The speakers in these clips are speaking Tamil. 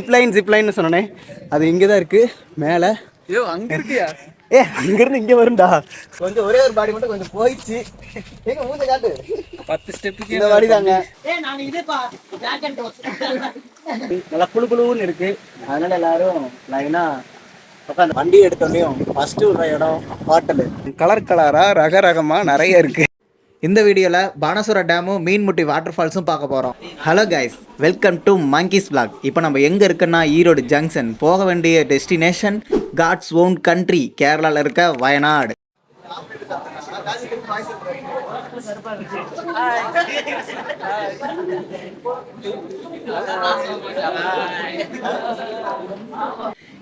ஜிப்லைன்னு சொன்னேன். அது இங்கே தான் இருக்கு மேலே. ஐயோ அங்க இருக்கியா? அங்கிருந்து இங்கே வரும்டா. கொஞ்சம் ஒரே ஒரு பாடி மட்டும் கொஞ்சம் போயிடுச்சு. எங்க மூஞ்ச காட்டு. 10 ஸ்டெப்புக்கு இந்த பாடி தாங்க. நல்லா குழு குழுன்னு இருக்கு. அதனால எல்லாரும் லைனா உட்காந்து வண்டி எடுத்தோடனையும் ஃபர்ஸ்ட் உள்ள இடம் ஹோட்டலு. கலர் கலரா ரக ரகமா நிறைய இருக்கு. இந்த வீடியோவில் பானசுரா டேமும் மீன்முட்டி வாட்டர் ஃபால்ஸும் பார்க்க போகிறோம். Hello guys, welcome to monkeys vlog. இப்போ நம்ம எங்கே இருக்குன்னா ஈரோடு ஜங்ஷன். போக வேண்டிய டெஸ்டினேஷன் காட்ஸ் ஓன் கண்ட்ரி, கேரளாவில் இருக்க வயநாடு.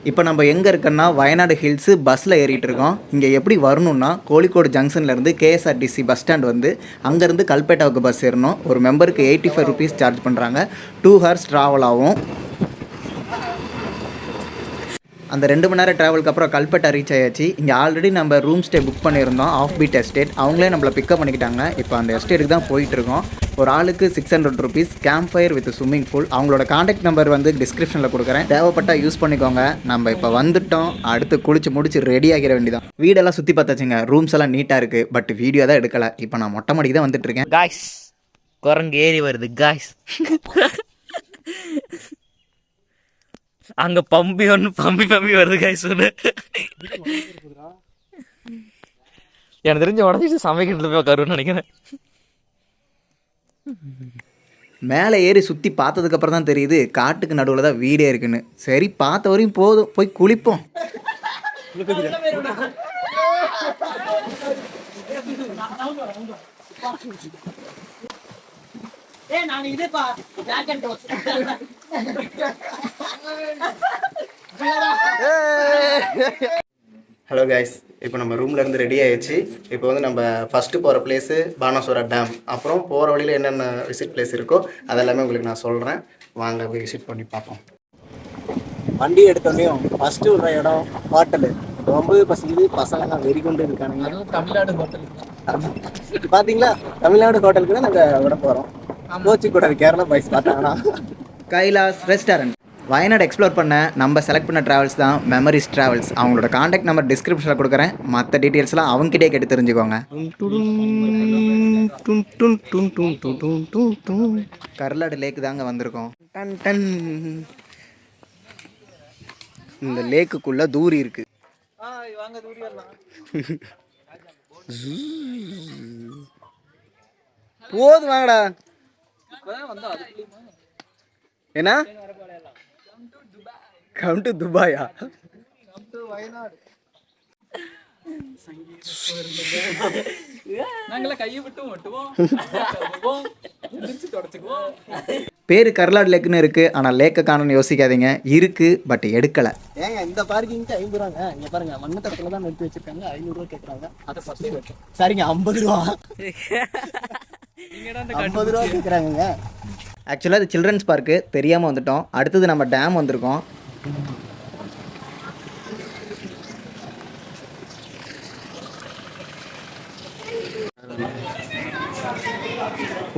இப்போ நம்ம எங்கே இருக்கோன்னா வயநாடு ஹில்ஸு பஸ்ஸில் ஏறிட்டு இருக்கோம். இங்கே எப்படி வரணும்னா கோழிக்கோடு ஜங்ஷன்லேருந்து கேஎஸ்ஆர்டிசி பஸ் ஸ்டாண்ட் வந்து அங்கேருந்து கல்பேட்டாவுக்கு பஸ் ஏறணும். ஒரு மெம்பருக்கு 85 rupees சார்ஜ் பண்ணுறாங்க. 2 hours ட்ராவல் ஆகும். அந்த 2 மணி நேரம் ட்ராவலுக்கு அப்புறம் கல்பேட்டா ரீச் ஆயாச்சு. இங்கே ஆல்ரெடி நம்ம ரூம் ஸ்டே புக் பண்ணியிருந்தோம், ஆஃப் பீட் எஸ்டேட். அவங்களே நம்மளை பிக்கப் பண்ணிக்கிட்டாங்க. இப்போ அந்த எஸ்டேட்டுக்கு தான் போயிட்டுருக்கோம். ஒரு ஆளுக்கு 600 rupees, camp fire with swimming pool. அவங்களோட காண்டாக்ட் நம்பர் வந்து டிஸ்கிரிப்ஷனில் கொடுக்குறேன், தேவைப்பட்டால் யூஸ் பண்ணிக்கோங்க. நம்ம இப்போ வந்துட்டோம். அடுத்து குளிச்சு முடிச்சு ரெடி ஆகிற வேண்டியதான். வீடெல்லாம் சுற்றி பார்த்தாச்சுங்க. ரூம்ஸ் எல்லாம் நீட்டாக இருக்குது. பட் வீடியோ தான் எடுக்கலை. இப்போ நான் மொட்டை மாடிக்கு தான் வந்துட்டு இருக்கேன். காய்ஸ், குரங்கு ஏறி வருது காய்ஸ். அங்க பம்பி வருது காய்ஸ். எனக்கு தெரிஞ்ச உடஞ்சிட்டு சமைக்கிறதுல போய் உட்காருன்னு நினைக்கிறேன். மேலே ஏறி சுற்றி பார்த்ததுக்கப்புறம் தான் தெரியுது காட்டுக்கு நடுவில் தான் வீடே இருக்குன்னு. சரி, பார்த்த வரையும் போதும், போய் குளிப்போம். ஹலோ கைஸ், இப்போ நம்ம ரூமில் இருந்து ரெடி ஆயிடுச்சு. இப்போ வந்து நம்ம ஃபஸ்ட்டு போகிற பிளேஸு பானசுரா டேம். அப்புறம் போகிற வழியில் என்னென்ன விசிட் பிளேஸ் இருக்கோ அதெல்லாமே உங்களுக்கு நான் சொல்கிறேன். வாங்க போய் விசிட் பண்ணி பார்ப்போம். வண்டி எடுத்தோடனையும் ஃபஸ்ட்டு உள்ள இடம் ஹோட்டலு. ரொம்ப பசங்க பசங்கள்லாம் வெறி கொண்டு இருக்கானுங்க. அதுவும் தமிழ்நாடு ஹோட்டல் பார்த்தீங்களா? தமிழ்நாடு ஹோட்டலுக்கு தான் நாங்கள் விட போகிறோம். கோச்சிக்கூடாது கேரளா பாய்ஸ் பார்த்தாங்கன்னா. கைலாஸ் ரெஸ்டாரண்ட். வயநாடு எக்ஸ்ப்ளோர் பண்ண நம்ம செலக்ட் பண்ண ட்ராவல்ஸ் தான் மெமரிஸ் ட்ராவல்ஸ். அவங்களோட காண்டாக்ட் நம்பர் டிஸ்கிரிப்ஷனில் கொடுக்குறேன். மற்ற டீட்டெயில்ஸ்லாம் அவங்ககிட்டே கேட்டு தெரிஞ்சுக்கோங்க. கர்லாடு லேக்கு தாங்க வந்திருக்கோம். Done done. இந்த லேக்குக்குள்ளே தூரி இருக்குது. போதும் வாங்கடா. என்ன கம் டு துபாயா? பேரு கர்லாடு லேக்குன்னு இருக்கு. ஆனால் லேக்கை காணணும்னு யோசிக்காதீங்க, இருக்கு பட் எடுக்கலை. ஏங்க இந்த பார்க்கிங்க்கு 50 ரூபாங்க. இங்கே பாருங்க, மண்ணு தரத்துல தான் நிறுத்தி வச்சிருக்காங்க. 500 ரூபா கேட்குறாங்க. அதை ஃபர்ஸ்ட் சரிங்க 50 ரூபா. 50 ரூபா கேட்குறாங்க. ஆக்சுவலாக அது சில்ட்ரன்ஸ் பார்க்கு, தெரியாமல் வந்துட்டோம். அடுத்தது நம்ம டேம் வந்திருக்கோம்.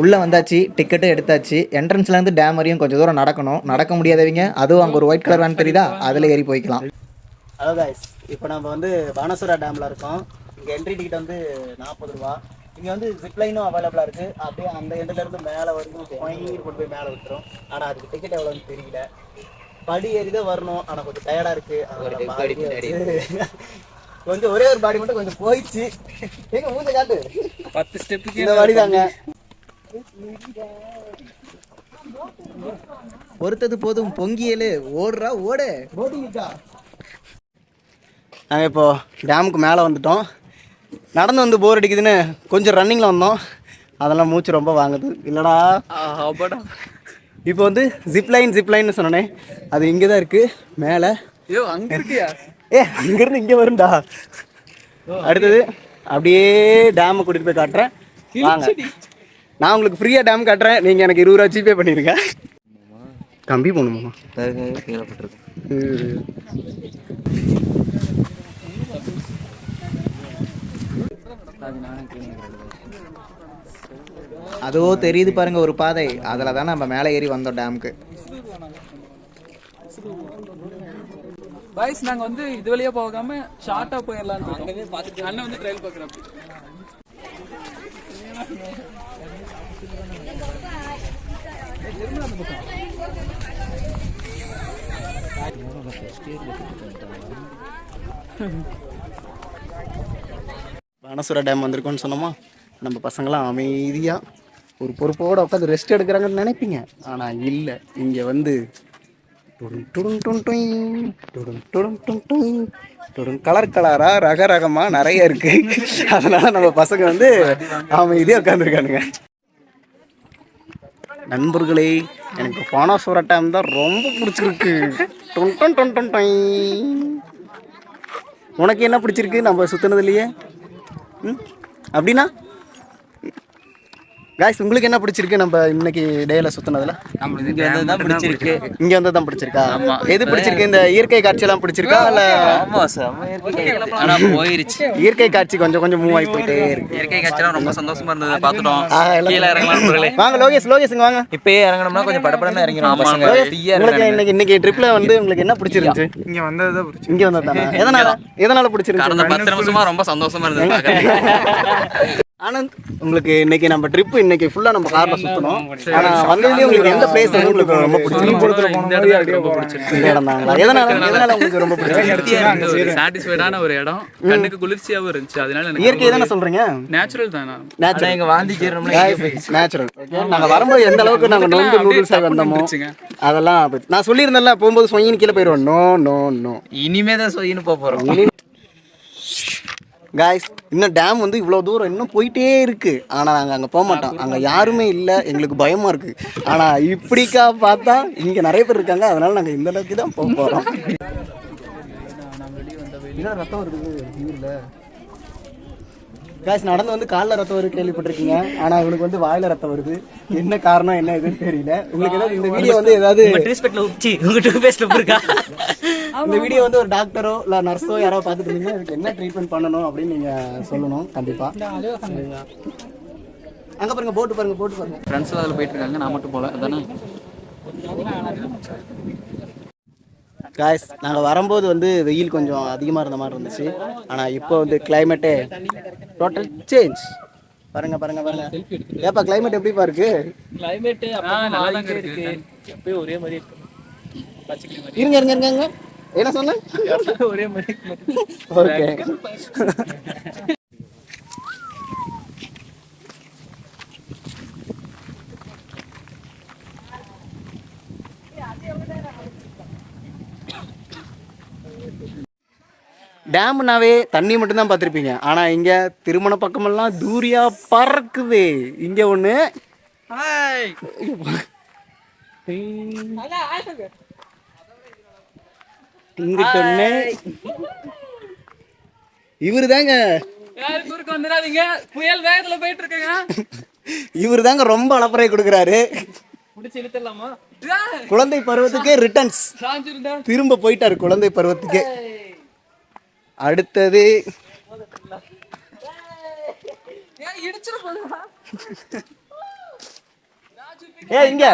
உள்ளே வந்தாச்சு, டிக்கெட்டும் எடுத்தாச்சு. என்ட்ரன்ஸ்லேருந்து டேம் வரையும் கொஞ்சம் தூரம் நடக்கணும். நடக்க முடியாதவங்க அதுவும் அங்கே ஒரு ஒயிட் கலர் வேன் தெரியுதா, அதில் ஏறி போய்க்கலாம். ஹலோ கைஸ், இப்போ நம்ம வந்து பானசுரா டேமில் இருக்கோம். இங்கே என்ட்ரி டிக்கெட் வந்து 40 ரூபா. இங்கே வந்து ஜிப்லைனும் அவைலபிளாக இருக்குது. அப்படியே அந்த எண்ட்லேருந்து மேலே வரைக்கும் கொண்டு போய் மேலே விட்டுரும். ஆனால் அதுக்கு டிக்கெட் எவ்வளோன்னு தெரியல. படி ஏறி தான் வரணும். ஆனால் கொஞ்சம் டயர்டாக இருக்குது. கொஞ்சம் ஒரே ஒரு பாடி மட்டும் கொஞ்சம் போயிடுச்சு. எங்க மூஞ்ச காட்டு. 10 ஸ்டெப்புக்கு இந்த பாடி தாங்க. பொறுத்தது போதும், பொங்கியலு ஓடுறா ஓடு. நாங்கள் இப்போ டேமுக்கு மேலே வந்துட்டோம். நடந்து வந்து போர் அடிக்குதுன்னு கொஞ்சம் ரன்னிங்கில் வந்தோம். அதெல்லாம் மூச்சு ரொம்ப வாங்குது இல்லைடா. இப்போ வந்து ஜிப்லைன்னு சொன்னேன். அது இங்கே தான் இருக்குது மேலே. ஐயோ அங்கே இருக்கியா? அங்கேருந்து இங்கே வரும்டா. அடுத்தது அப்படியே டேமை கூட்டிகிட்டு போய் காட்டுறேன். வாங்க, நான் உங்களுக்கு ஃப்ரீயாக டேம் காட்டுறேன். நீங்கள் எனக்கு 20 ரூபா ஜிபே பண்ணிடுங்க. கம்பி போகணுமாம்மா? அதோ தெரியுது பாருங்க ஒரு பாதை, அதில் தான் நம்ம மேலே ஏறி வந்தோம் டேமுக்கு. பாய்ஸ் நாங்க வந்து இது வழியா போகாம ஷார்ட்டா போயிடலாம்னு இருக்கோம். அண்ணன் வந்து ட்ரையல் பாக்குறாரு. பானசுரா டேம் வந்திருக்கோன்னு சொன்னோமா, நம்ம பசங்களாம் அமைதியாக ஒரு பொறுப்போடு உட்காந்து ரெஸ்ட் எடுக்கிறாங்கன்னு நினைப்பீங்க. ஆனால் இல்லை, இங்கே வந்து கலர் கலராக ரக ரகமாக நிறைய இருக்குது. அதனால் நம்ம பசங்க வந்து அமைதியாக உட்காந்துருக்கானுங்க. நண்பர்களே, எனக்கு பானாசுரா டேம் தான் ரொம்ப பிடிச்சிருக்கு. உனக்கு என்ன பிடிச்சிருக்கு நம்ம சுற்றுனதுலையே? அப்படின்னா காய்ஸ், உங்களுக்கு என்ன பிடிச்சிருக்கு நம்ம இன்னைக்கு டேல சுத்தினதுல? இங்க வந்து தான் பிடிச்சிருக்கு. இங்க வந்து தான் பிடிச்சிருக்கா? எது பிடிச்சிருக்கு? இந்த இயற்கை காட்சி எல்லாம் பிடிச்சிருக்கா இல்ல? ஆமா சார், ஆனா போயிருச்சு. இயற்கை காட்சி கொஞ்சம் கொஞ்சம் மூவ் ஆகி போயிட்டே இருக்கு. இயற்கை காட்சிலாம் ரொம்ப சந்தோஷமா இருந்தது, பாத்துட்டோம். கீழே இறங்கலாம். வாங்க லோகேஷ் வாங்க. இப்பயே இறங்கணும்னா கொஞ்சம் படப்படன்னு இறங்கிடும் பசங்க. இன்னைக்கு ட்ரிப்ல வந்து உங்களுக்கு என்ன பிடிச்சிருந்துச்சு? இங்க வந்தது பிடிச்சி. இங்க வந்ததானே? எதனால பிடிச்சிருந்துச்சு? கடந்த 10 நிமிஷமா ரொம்ப சந்தோஷமா இருந்தது. ஆனந்த், உங்களுக்கு இன்னைக்கு நம்ம ட்ரிப் இன்னைக்கு ஃபுல்லா நம்ம கார்ல சுத்தணும். ஆனா வந்ததுலயே உங்களுக்கு எந்த பிளேஸ் வந்து உங்களுக்கு ரொம்ப பிடிச்சிருக்கு? இந்த இடம் தாங்களா? எதனால உங்களுக்கு ரொம்ப பிடிச்சிருக்கு? சாட்டிஸ்ஃபைடான ஒரு இடம், கண்ணுக்கு குளிர்ச்சியாவும் இருந்துச்சு. அதனால எனக்கு இயற்கை தானே சொல்றீங்க? நேச்சுரல் தானா? நேச்சுரல். எங்க வாந்தி நேச்சுரல். நாங்க வரும்போது எந்த அளவுக்கு நாங்க நொந்து நூடுல்ஸ் வந்தோமோ அதெல்லாம் நான் சொல்லியிருந்தேன்ல, போகும்போது சொயின்னு கீழே போயிடுவோம். நோ நோ நோ, இனிமே தான் சொயின்னு போறோம். காய்ஸ், இன்னும் டேம் வந்து இவ்வளோ தூரம் இன்னும் போயிட்டே இருக்கு. ஆனால் நாங்கள் அங்கே போக மாட்டோம். அங்கே யாருமே இல்லை, எங்களுக்கு பயமாக இருக்கு. ஆனால் இப்படிக்கா பார்த்தா இங்கே நிறைய பேர் இருக்காங்க. அதனால நாங்கள் இந்த அளவுக்கு தான் போக போகிறோம். ரத்தம் வருது காய்ஸ். நடந்து வந்து காலில் ரத்தம் வருது கேள்விப்பட்டிருக்கீங்க. ஆனால் இவனுக்கு வந்து வாயில ரத்தம் வருது. என்ன காரணம் என்ன எதுன்னு தெரியல. உங்களுக்கு ஏதாவது இந்த வீடியோ வந்து ஏதாவது இந்த வீடியோ வந்து ஒரு டாக்டரோ இல்லை நர்ஸோ யாரோ பார்த்துட்டு இருந்தீங்கன்னா இதுக்கு என்ன ட்ரீட்மெண்ட் பண்ணணும் அப்படின்னு நீங்கள் சொல்லணும் கண்டிப்பாக. அங்கே பாருங்க, போட்டு பாருங்க. ஃப்ரெண்ட்ஸ்லாம் அதில் போயிட்டு இருக்காங்க, நான் மட்டும் போல. அதானே காய்ஸ், நாங்கள் வரும்போது வந்து வெயில் கொஞ்சம் அதிகமாக இருந்த மாதிரி இருந்துச்சு. ஆனால் இப்போ வந்து கிளைமேட்டே டோட்டல் சேஞ்ச். பாருங்க. ஏப்பா கிளைமேட் எப்படிப்பா இருக்கு? கிளைமேட் நல்லா தாங்க இருக்கு. எப்பயும் ஒரே மாதிரி இருக்கு. இருங்க என்ன சொன்ன? ஒரே மாதிரி. ஓகே. டேம்னாவே தண்ணி மட்டும்தான் பார்த்துருப்பீங்க. ஆனால் இங்கே திருமண பக்கமெல்லாம் தூரியா பறக்குது. இங்கே ஒன்று இங்கிட்ட ஒன்று. இவரு தாங்க புயல் வேகத்துல போயிட்டு இருக்காங்க. இவரு தாங்க ரொம்ப அலப்பறை கொடுக்குறாரு. குழந்தை பருவத்துக்கே ரிட்டர்ன்ஸ், திரும்ப போயிட்டாரு குழந்தை பருவத்துக்கே. அடுத்தது இங்க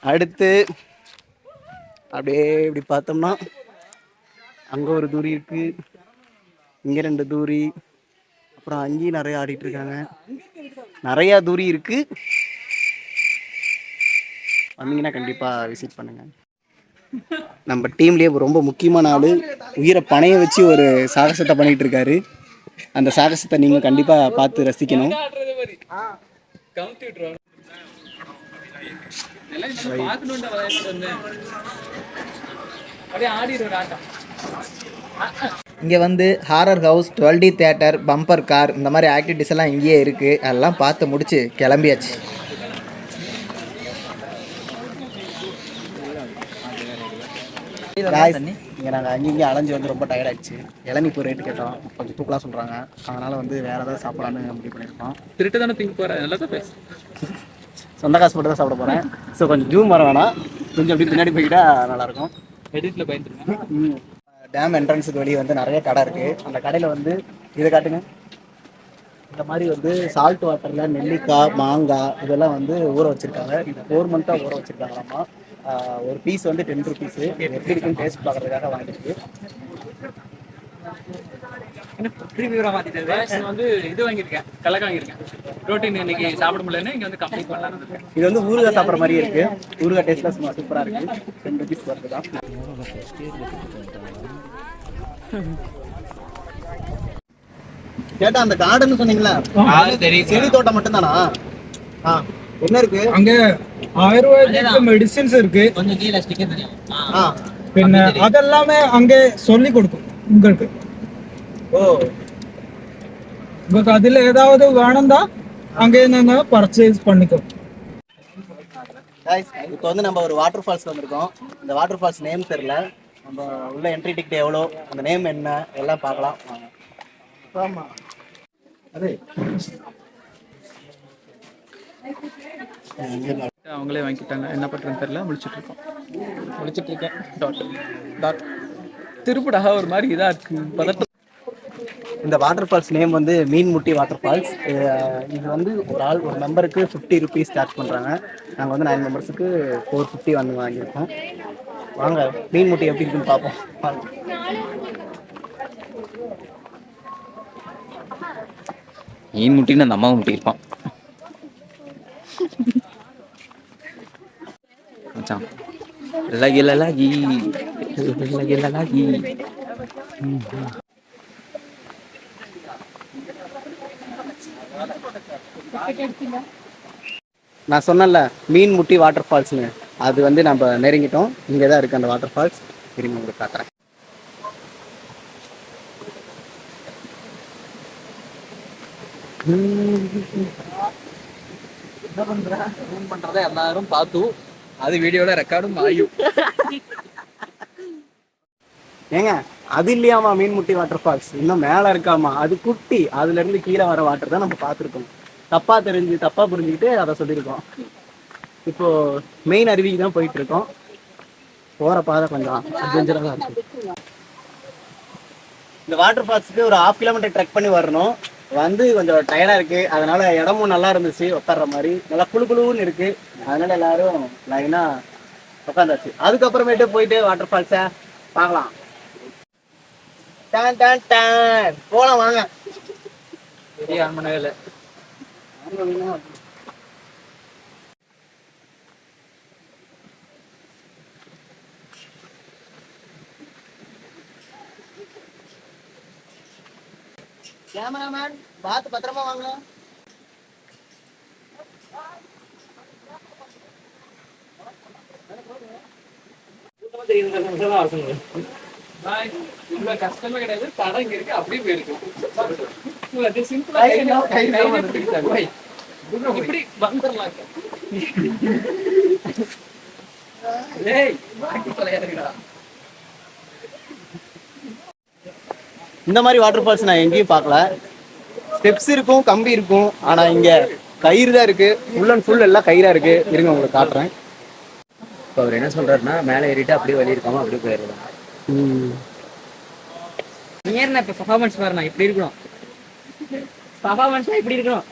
அடுத்து அப்படியே இப்படி பார்த்தோம்னா அங்க ஒரு தூரி இருக்கு, இங்க 2 தூரி, அப்புறம் அங்கேயும் நிறைய ஆடிட்டு இருக்காங்க. நிறைய தூரி இருக்கு. வந்தீங்கன்னா கண்டிப்பா விசிட் பண்ணுங்க. நம்ம டீம்லேயே ரொம்ப முக்கியமான ஆள், உயிரை பணைய வச்சு ஒரு சாகசத்தை பண்ணிட்டு இருக்காரு. அந்த சாகசத்தை நீங்க கண்டிப்பா பார்த்து ரசிக்கணும். இங்கே வந்து horror house, 12D theatre, bumper car, இந்த மாதிரி ஆக்டிவிட்டிஸ் எல்லாம் இங்கேயே இருக்குது. அதெல்லாம் பார்த்து முடிச்சு கிளம்பியாச்சு. இங்கே நாங்கள் அங்கேயும் அலைஞ்சு வந்து ரொம்ப டயர்ட் ஆயிடுச்சு. இளநீப்பு ரேட்டு கேட்டோம், கொஞ்சம் தூக்கலாக சொல்கிறாங்க. அதனால் வந்து வேறு ஏதாவது சாப்பிடலான்னு முடிவு பண்ணியிருக்கோம். திருட்டு தானே திங்க போகிறேன், நல்லா தான் பேசு. சொந்த காசு போட்டு தான் சாப்பிட போகிறேன். ஸோ கொஞ்சம் ஜூம் வர வேணாம், கொஞ்சம் அப்படி பின்னாடி போய்கிட்டா நல்லாயிருக்கும். எடிட்டில் பயந்துருக்கேன். டேம் என்ட்ரன்ஸுக்கு வெளியே வந்து நிறைய கடை இருக்குது. அந்த கடையில் வந்து இதை காட்டுங்க. இந்த மாதிரி வந்து சால்ட் வாட்டரில் நெல்லிக்காய் மாங்காய் இதெல்லாம் வந்து ஊற வச்சுருக்காங்க. இது 4 மந்த்தாக ஊற வச்சுருக்காங்களாமா. ஒரு பீஸ் வந்து 10 ருபீஸு. எப்படி இருக்குன்னு டேஸ்ட் பார்க்குறதுக்காக வாங்கிருக்கு. வந்து இது வாங்கியிருக்கேன், கலக்க வாங்கியிருக்கேன். ப்ரோட்டீன் இன்னைக்கு சாப்பிட முடியலன்னு இங்கே வந்து கம்ப்ளீட் பண்ணலாம். இது வந்து ஊறுகாய் சாப்பிட்ற மாதிரி இருக்கு. ஊறுகாய் டேஸ்ட்லாம் சும்மா சூப்பராக இருக்கு. 10 ருபீஸ் வருது தான். கேட்டா அந்த கார்டன் சொன்னீங்களா, செடி தோட்டம் மட்டும் தானா? என்ன இருக்கு அங்க? ஆயுர்வேதிக் மெடிசின்ஸ் இருக்கு. கொஞ்சம் கீழே ஸ்டிக்கர் தெரியும். പിന്നെ அதெல்லாமே அங்கே சொல்லி கொடுக்கும் உங்களுக்கு. ஓ, உங்களுக்கு அதுல ஏதாவது வேணும்னா அங்கே நீங்க பர்ச்சேஸ் பண்ணிக்கோ. இப்போ வந்து நம்ம ஒரு வாட்டர் ஃபால்ஸ் வந்திருக்கோம். இந்த வாட்டர் ஃபால்ஸ் நேம் தெரியல. நம்ம உள்ள என்ட்ரி டிக்கெட் எவ்வளோ, அந்த நேம் என்ன எல்லாம் பார்க்கலாம். ஆமாம், அதே அவங்களே வாங்கிட்டாங்க. என்ன பண்றதுன்னு தெரியல. முடிச்சிட்டு இருக்கேன். டாட் திருப்படா ஒரு மாதிரி இதா இருக்கு, பதட்டம். இந்த வாட்டர் ஃபால்ஸ் நேம் வந்து மீன்முட்டி வாட்டர் ஃபால்ஸ். இது வந்து ஒரு மெம்பருக்கு 50 ருபீஸ் சார்ஜ் பண்ணுறாங்க. நாங்கள் வந்து 9 மெம்பர்ஸுக்கு 450 வந்து வாங்கியிருக்கோம். வாங்க மீன்முட்டி எப்படி இருக்குன்னு பார்ப்போம். மீன் முட்டின்னு அந்த அம்மாவும் முட்டியிருப்பான் மச்சான். லகி லகி லகி லகி. நான் சொன்னேன்ல மீன்முட்டி வாட்டர் ஃபால்ஸ்னு, அது வந்து நம்ம நெருங்கிட்டோம். இங்கே தான் இருக்குது அந்த வாட்டர் ஃபால்ஸ். இருங்க உங்களுக்கு காட்டுறேன். என்ன பண்ற ரூம் பண்றதை எல்லாரும் பார்த்து அது வீடியோல ரெக்கார்டும் ஆயும். ஏங்க அது இல்லையாமா மீன்முட்டி வாட்டர் ஃபால்ஸ், இன்னும் மேலே இருக்காமா. அது குட்டி, அதுல இருந்து கீழே வர வாட்டர் தான் நம்ம பார்த்துருக்கோம். தப்பா புரிஞ்சுக்கிட்டு அதை சொல்லியிருக்கோம். இப்போ மெயின் அருவிக்கு தான் போயிட்டு இருக்கோம். போற பாதை கொஞ்சம் அட்வென்ச்சராக தான் இருக்கு. இந்த வாட்டர் ஃபால்ஸுக்கு ஒரு 1/2 கிலோமீட்டர் ட்ரெக் பண்ணி வரணும். வந்து கொஞ்சம் டயர்டாக இருக்கு. அதனால இடமும் நல்லா இருந்துச்சு, உட்கார்ற மாதிரி நல்லா குளுன்னு இருக்கு. அதனால எல்லாரும் லைனா உட்காந்தாச்சு. அதுக்கப்புறமேட்டு போயிட்டு வாட்டர் ஃபால்ஸை பார்க்கலாம். போலாம் வாங்க. ஆன் பண்ணவே இல்லை. கேமராமேன் பார்த்து பத்திரமா வாங்க. இவ்வளவு கஷ்டமே கிடையாது. தடம் இங்க இருக்கு, அப்படியே போயிருக்கு. இப்படி வந்துடலாம். இந்த மாதிரி வாட்டர் ஃபால்ஸ் நான் எங்கேயும் பார்க்கல. ஸ்டெப்ஸ் இருக்கும், கம்பி இருக்கும், ஆனா இங்க கயிறு தான் இருக்கு. ஃபுல் அண்ட் ஃபுல் எல்லாம் கயிறா இருக்கு. இருங்க உங்களுக்கு காட்டுறேன். இப்போ அவர் என்ன சொல்றாருன்னா, மேலே ஏறிட்டு அப்படியே வழி இருக்காம அப்படியே போயிடலாம். ஏன்னா இப்ப பர்ஃபார்மன்ஸ் பாருண்ணா இப்படி இருக்கணும். பர்ஃபார்மன்ஸா இப்படி இருக்கணும்.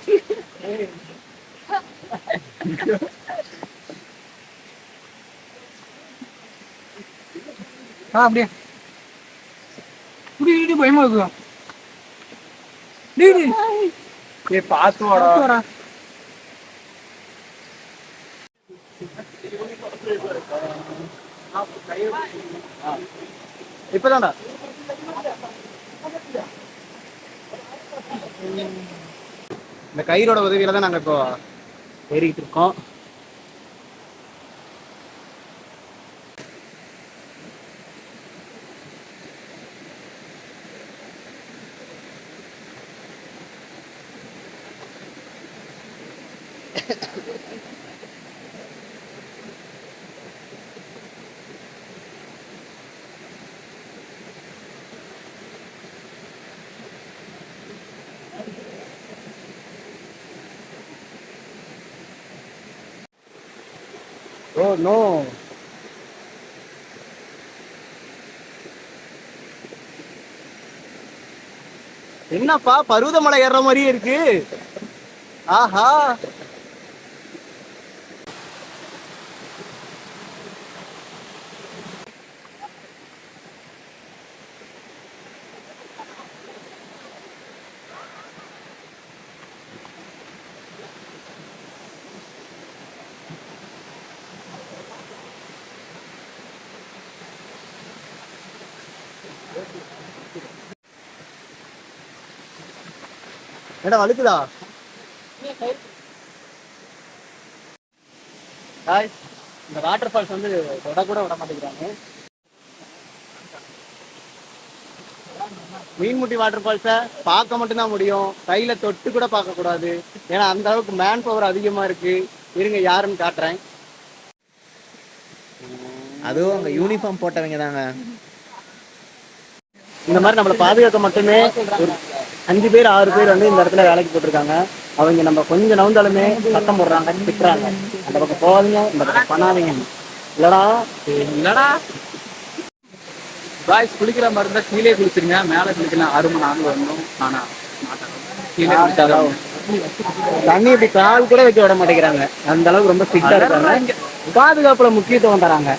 அப்படியே இப்படி பயமா இருக்குதா? பார்த்து வாடா. இப்பதான்டா இந்த கயிறோட உதவியில தான் நாங்க இப்போ ஏறிக்கிட்டு இருக்கோம். Oh no. என்னப்பா பருவதமலை ஏறுற மாதிரியே இருக்கு. ஆஹா, என்ன வழுக்குதா? Guys, இந்த வாட்டர் ஃபால்ஸ் வந்து தொட கூட விட மாட்டேங்கிறாங்க. மீன்முட்டி வாட்டர் ஃபால்ஸை பார்க்க மட்டும்தான் முடியும், கையில தொட்டு கூட பார்க்க கூடாது. ஏன்னா அந்த அளவுக்கு மேன் பவர் அதிகமா இருக்கு. இருங்க யாருன்னு காட்டுறேன். அதுவும் அங்கே யூனிஃபார்ம் போட்டவங்க தாங்க. இந்த மாதிரி நம்மளை பாதுகாக்க மட்டுமே ஒரு 5 பேர் 6 பேர் வந்து இந்த இடத்துல வேலைக்கு போட்டிருக்காங்க. அவங்க நம்ம கொஞ்சம் நவுந்தாலுமே சத்தம் போடுறாங்க, திட்டுறாங்க. அந்த பக்கம் போகாதீங்க, இந்த பக்கம் பண்ணாதீங்க. இல்லடா பாய்ஸ் குளிக்கிற மாதிரி இருந்தா கீழே குளிச்சிருங்க, மேலே குளிக்கலாம். 6 மணி நேரம் வரணும். ஆனா கீழே குளிச்சாலும் தண்ணி இப்படி கால் கூட வைக்க விட மாட்டேங்கிறாங்க. அந்த அளவுக்கு ரொம்ப ஸ்ட்ரிக்டா இருக்காங்க. பாதுகாப்புல முக்கியத்துவம் தராங்க.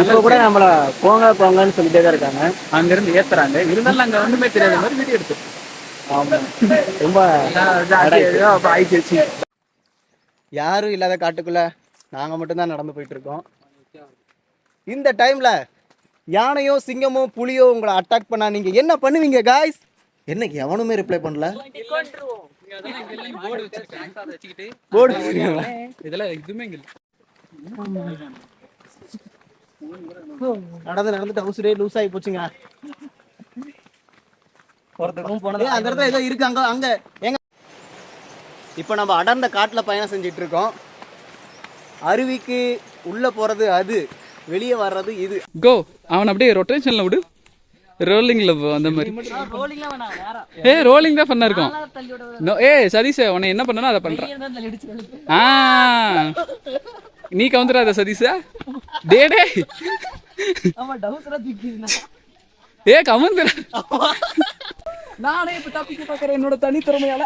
இப்ப கூட நம்மள போங்க போங்கன்னு சொல்லிட்டே தான் இருக்காங்க. அங்க இருந்து ஏத்துறாங்க. இருந்தாலும் அங்க ஒண்ணுமே தெரியாத மாதிரி வீடியோ எடுத்து ரொம்ப ஆயிடுச்சு. யாரும் இல்லாத காட்டுக்குள்ள நாங்க மட்டும்தான் நடந்து போயிட்டு இருக்கோம். இந்த டைம்ல யானையோ சிங்கமோ புலியோ உங்களை அட்டாக் பண்ணா நீங்க என்ன பண்ணுவீங்க காய்ஸ்? என்னைக்கு எவனுமே ரிப்ளை பண்ணல. போடு இதெல்லாம் எதுவுமே இங்க நடந்துட்டு ஹவுஸ்ரே லூஸ் ஆகி போச்சுங்க. அந்த இடத்துல ஏதோ இருக்கு அங்க அங்க எங்க. இப்போ நம்ம அடர்ந்த காட்டுல பயணம் செஞ்சுட்டு இருக்கோம். அருவிக்கு உள்ள போறது அது, வெளியே வர்றது இது. கோ அவன் அப்படியே ரொட்டேஷன்ல விடு, ரோலிங்ல அந்த மாதிரி. ரோலிங் தான் பண்ண இருக்கும். சதீஷ் உன்னை என்ன பண்ணனா அதை பண்றான். நீ கவுந்துடாத சதீஷா. டே கவுந்துடா. நானே இப்ப தப்பிக்க பாக்குறேன் என்னோட தனித்திறமையால.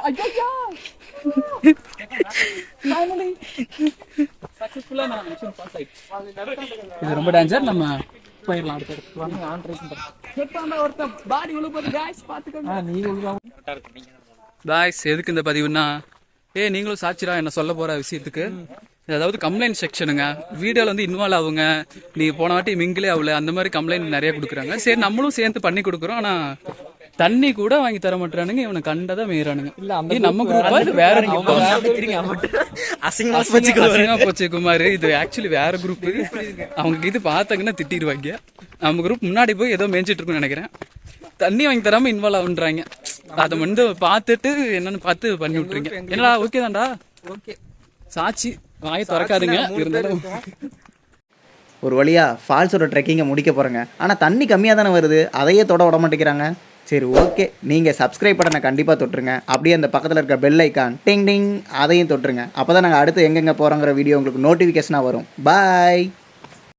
இது ரொம்ப டேஞ்சர். நம்ம போயிடலாம் அடுத்த இடத்துக்கு. எதுக்கு இந்த பதிவுன்னா, நீங்களும் சாட்சிரா என்ன சொல்ல போற விஷயத்துக்கு. அதாவது கம்ப்ளைண்ட் செக்ஷனுங்க. வீடியோல வந்து இன்வால்வ் ஆகுங்க, நீ போன வாட்டி மிங்கிலே ஆகல, அந்த மாதிரி கம்ப்ளைண்ட் நிறைய கொடுக்குறாங்க. சரி நம்மளும் சேர்ந்து பண்ணி கொடுக்குறோம். ஆனா தண்ணி கூட வாங்கி தர மாட்டானுங்க. இவனை கண்டதா மீறானுங்க. நம்ம குரூப் வேற அசிங்கமா போச்சு குமார். இது ஆக்சுவலி வேற குரூப். அவங்க இது பார்த்தாங்கன்னா திட்டிடுவாங்க. நம்ம குரூப் முன்னாடி போய் ஏதோ மேய்ஞ்சிட்டு இருக்குன்னு நினைக்கிறேன். தண்ணி வாங்கி தராம இன்வால்வ் ஆகுன்றாங்க. அதை வந்து பார்த்துட்டு என்னன்னு பார்த்து பண்ணி விட்டுருங்க. என்னடா ஓகே தான்டா? ஓகே சாட்சி வாயை திறக்காதுங்க. இருந்தாலும் ஒரு வழியா ஃபால்ஸோட ட்ரெக்கிங்கை முடிக்க போகிறேங்க. ஆனால் தண்ணி கம்மியாக தானே வருது, அதையே தொட விட மாட்டேங்கிறாங்க. சரி ஓகே, நீங்கள் சப்ஸ்கிரைப் பட்டனை கண்டிப்பாக தொட்டுருங்க. அப்படியே அந்த பக்கத்தில் இருக்க பெல் ஐக்கான் டிங் டிங் அதையும் தொட்டுருங்க. அப்போ தான் நாங்கள் அடுத்து எங்கெங்கே போகிறோங்கிற வீடியோ உங்களுக்கு நோட்டிஃபிகேஷனாக வரும். பாய்.